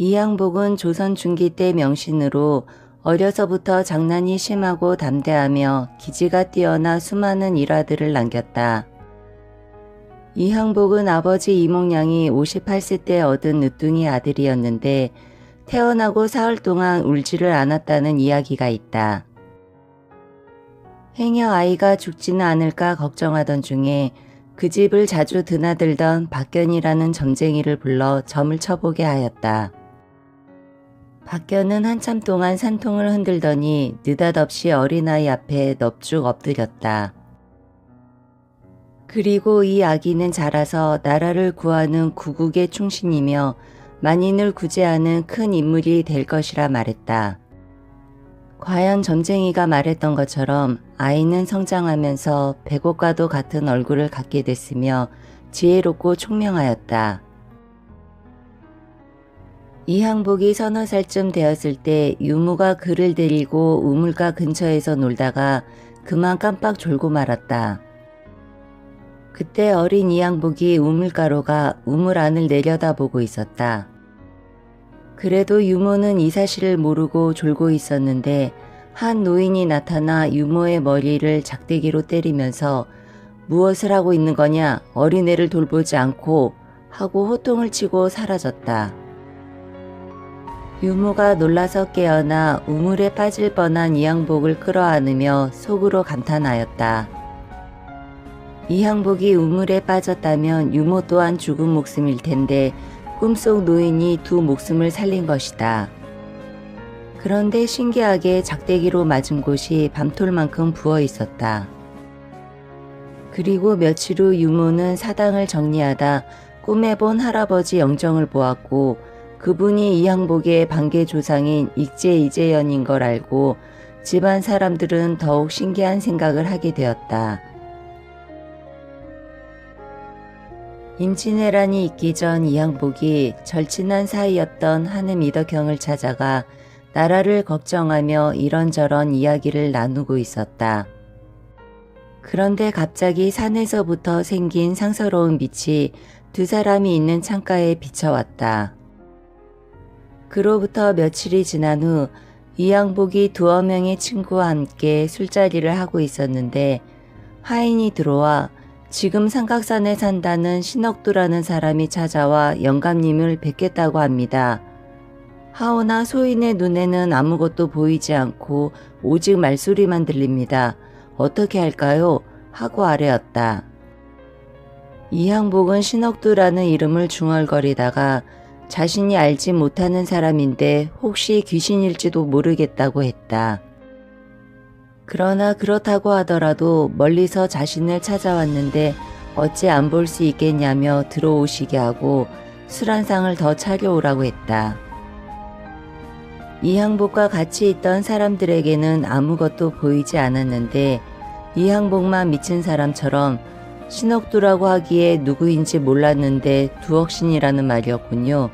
이항복은 조선 중기 때 명신으로 어려서부터 장난이 심하고 담대하며 기지가 뛰어나 수많은 일화들을 남겼다. 이항복은 아버지 이몽량이 58세 때 얻은 늦둥이 아들이었는데 태어나고 사흘 동안 울지를 않았다는 이야기가 있다. 행여 아이가 죽지는 않을까 걱정하던 중에 그 집을 자주 드나들던 박견이라는 점쟁이를 불러 점을 쳐보게 하였다. 박견은 한참 동안 산통을 흔들더니 느닷없이 어린아이 앞에 넙죽 엎드렸다. 그리고 이 아기는 자라서 나라를 구하는 구국의 충신이며 만인을 구제하는 큰 인물이 될 것이라 말했다. 과연 점쟁이가 말했던 것처럼 아이는 성장하면서 백옥과도 같은 얼굴을 갖게 됐으며 지혜롭고 총명하였다. 이항복이 서너 살쯤 되었을 때 유무가 그를 데리고 우물가 근처에서 놀다가 그만 깜빡 졸고 말았다. 그때 어린 이항복이 우물가로 가 우물 안을 내려다보고 있었다. 그래도 유모는 이 사실을 모르고 졸고 있었는데 한 노인이 나타나 유모의 머리를 작대기로 때리면서 무엇을 하고 있는 거냐, 어린애를 돌보지 않고 하고 호통을 치고 사라졌다. 유모가 놀라서 깨어나 우물에 빠질 뻔한 이항복을 끌어안으며 속으로 감탄하였다. 이항복이 우물에 빠졌다면 유모 또한 죽은 목숨일 텐데 꿈속 노인이 두 목숨을 살린 것이다. 그런데 신기하게 작대기로 맞은 곳이 밤톨만큼 부어 있었다. 그리고 며칠 후 유모는 사당을 정리하다 꿈에 본 할아버지 영정을 보았고 그분이 이항복의 반계 조상인 익제이재연인 걸 알고 집안 사람들은 더욱 신기한 생각을 하게 되었다. 임진왜란이 있기 전 이항복이 절친한 사이였던 하느 이덕형을 찾아가 나라를 걱정하며 이런저런 이야기를 나누고 있었다. 그런데 갑자기 산에서부터 생긴 상서로운 빛이 두 사람이 있는 창가에 비춰왔다. 그로부터 며칠이 지난 후 이항복이 두어 명의 친구와 함께 술자리를 하고 있었는데 하인이 들어와 지금 삼각산에 산다는 신옥두라는 사람이 찾아와 영감님을 뵙겠다고 합니다. 하오나 소인의 눈에는 아무것도 보이지 않고 오직 말소리만 들립니다. 어떻게 할까요? 하고 아뢰었다. 이항복은 신옥두라는 이름을 중얼거리다가 자신이 알지 못하는 사람인데 혹시 귀신일지도 모르겠다고 했다. 그러나 그렇다고 하더라도 멀리서 자신을 찾아왔는데 어찌 안 볼 수 있겠냐며 들어오시게 하고 술 한 상을 더 차려오라고 했다. 이항복과 같이 있던 사람들에게는 아무것도 보이지 않았는데 이항복만 미친 사람처럼 신옥두라고 하기에 누구인지 몰랐는데 두억신이라는 말이었군요.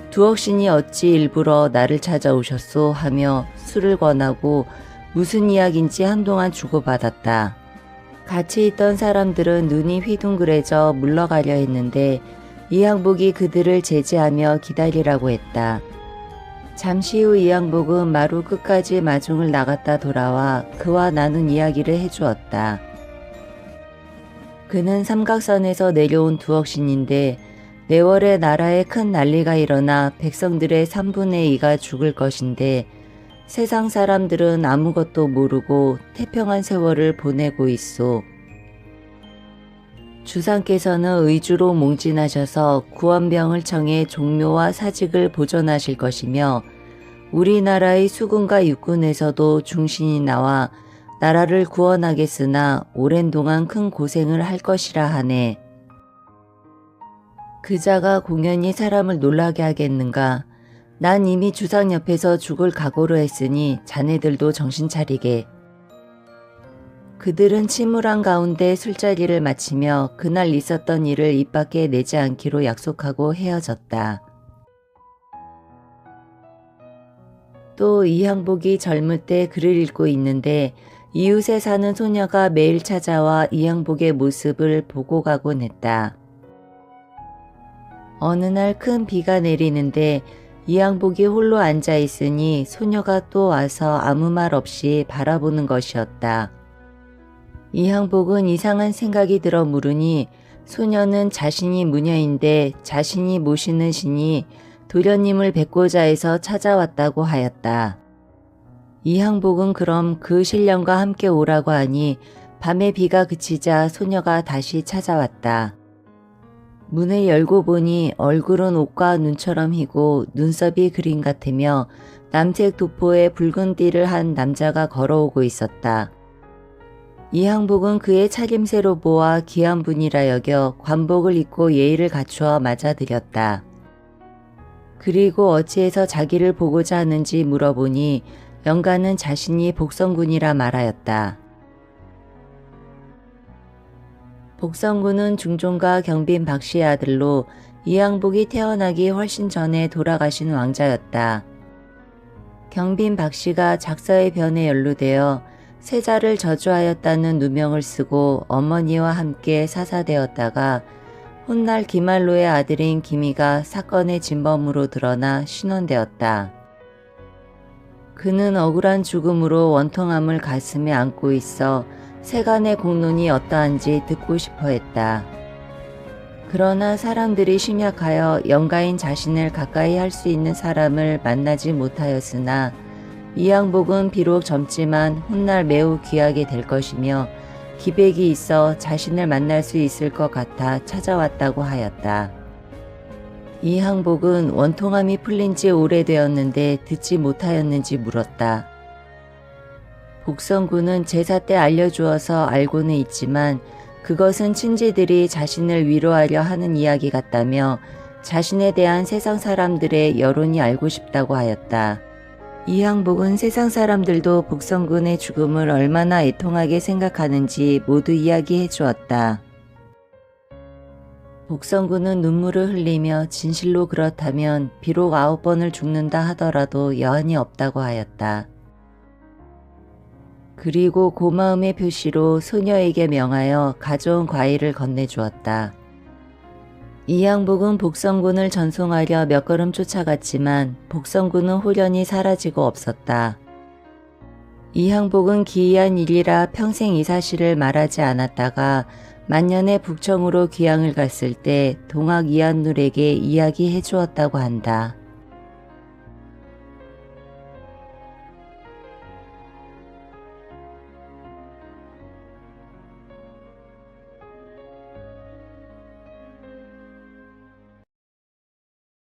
두억신이 어찌 일부러 나를 찾아오셨소 하며 술을 권하고 무슨 이야기인지 한동안 주고받았다. 같이 있던 사람들은 눈이 휘둥그레져 물러가려 했는데 이항복이 그들을 제지하며 기다리라고 했다. 잠시 후 이항복은 마루 끝까지 마중을 나갔다 돌아와 그와 나눈 이야기를 해주었다. 그는 삼각산에서 내려온 두억신인데 내월에 나라에 큰 난리가 일어나 백성들의 3분의 2가 죽을 것인데 세상 사람들은 아무것도 모르고 태평한 세월을 보내고 있소. 주상께서는 의주로 몽진하셔서 구원병을 청해 종묘와 사직을 보존하실 것이며 우리나라의 수군과 육군에서도 중신이 나와 나라를 구원하겠으나 오랜 동안 큰 고생을 할 것이라 하네. 그자가 공연히 사람을 놀라게 하겠는가. 난 이미 주상 옆에서 죽을 각오로 했으니 자네들도 정신 차리게. 그들은 침울한 가운데 술자리를 마치며 그날 있었던 일을 입 밖에 내지 않기로 약속하고 헤어졌다. 또 이항복이 젊을 때 글을 읽고 있는데 이웃에 사는 소녀가 매일 찾아와 이항복의 모습을 보고 가곤 했다. 어느 날 큰 비가 내리는데 이항복이 홀로 앉아 있으니 소녀가 또 와서 아무 말 없이 바라보는 것이었다. 이항복은 이상한 생각이 들어 물으니 소녀는 자신이 무녀인데 자신이 모시는 신이 도련님을 뵙고자 해서 찾아왔다고 하였다. 이항복은 그럼 그 신령과 함께 오라고 하니 밤에 비가 그치자 소녀가 다시 찾아왔다. 문을 열고 보니 얼굴은 옷과 눈처럼 희고 눈썹이 그림 같으며 남색 도포에 붉은 띠를 한 남자가 걸어오고 있었다. 이항복은 그의 차림새로 보아 귀한 분이라 여겨 관복을 입고 예의를 갖추어 맞아들였다. 그리고 어찌해서 자기를 보고자 하는지 물어보니 영가는 자신이 복성군이라 말하였다. 복성군은 중종과 경빈 박씨의 아들로 이항복이 태어나기 훨씬 전에 돌아가신 왕자였다. 경빈 박씨가 작서의 변에 연루되어 세자를 저주하였다는 누명을 쓰고 어머니와 함께 사사되었다가 훗날 기말로의 아들인 기미가 사건의 진범으로 드러나 신원되었다. 그는 억울한 죽음으로 원통함을 가슴에 안고 있어 세간의 공론이 어떠한지 듣고 싶어 했다. 그러나 사람들이 심약하여 영가인 자신을 가까이 할 수 있는 사람을 만나지 못하였으나 이항복은 비록 젊지만 훗날 매우 귀하게 될 것이며 기백이 있어 자신을 만날 수 있을 것 같아 찾아왔다고 하였다. 이항복은 원통함이 풀린 지 오래되었는데 듣지 못하였는지 물었다. 복성군은 제사 때 알려주어서 알고는 있지만 그것은 친지들이 자신을 위로하려 하는 이야기 같다며 자신에 대한 세상 사람들의 여론이 알고 싶다고 하였다. 이항복은 세상 사람들도 복성군의 죽음을 얼마나 애통하게 생각하는지 모두 이야기해 주었다. 복성군은 눈물을 흘리며 진실로 그렇다면 비록 9번을 죽는다 하더라도 여한이 없다고 하였다. 그리고 고마움의 표시로 소녀에게 명하여 가져온 과일을 건네주었다. 이항복은 복성군을 전송하려 몇 걸음 쫓아갔지만 복성군은 홀연히 사라지고 없었다. 이항복은 기이한 일이라 평생 이 사실을 말하지 않았다가 만년에 북청으로 귀향을 갔을 때 동학 이한눌에게 이야기해 주었다고 한다.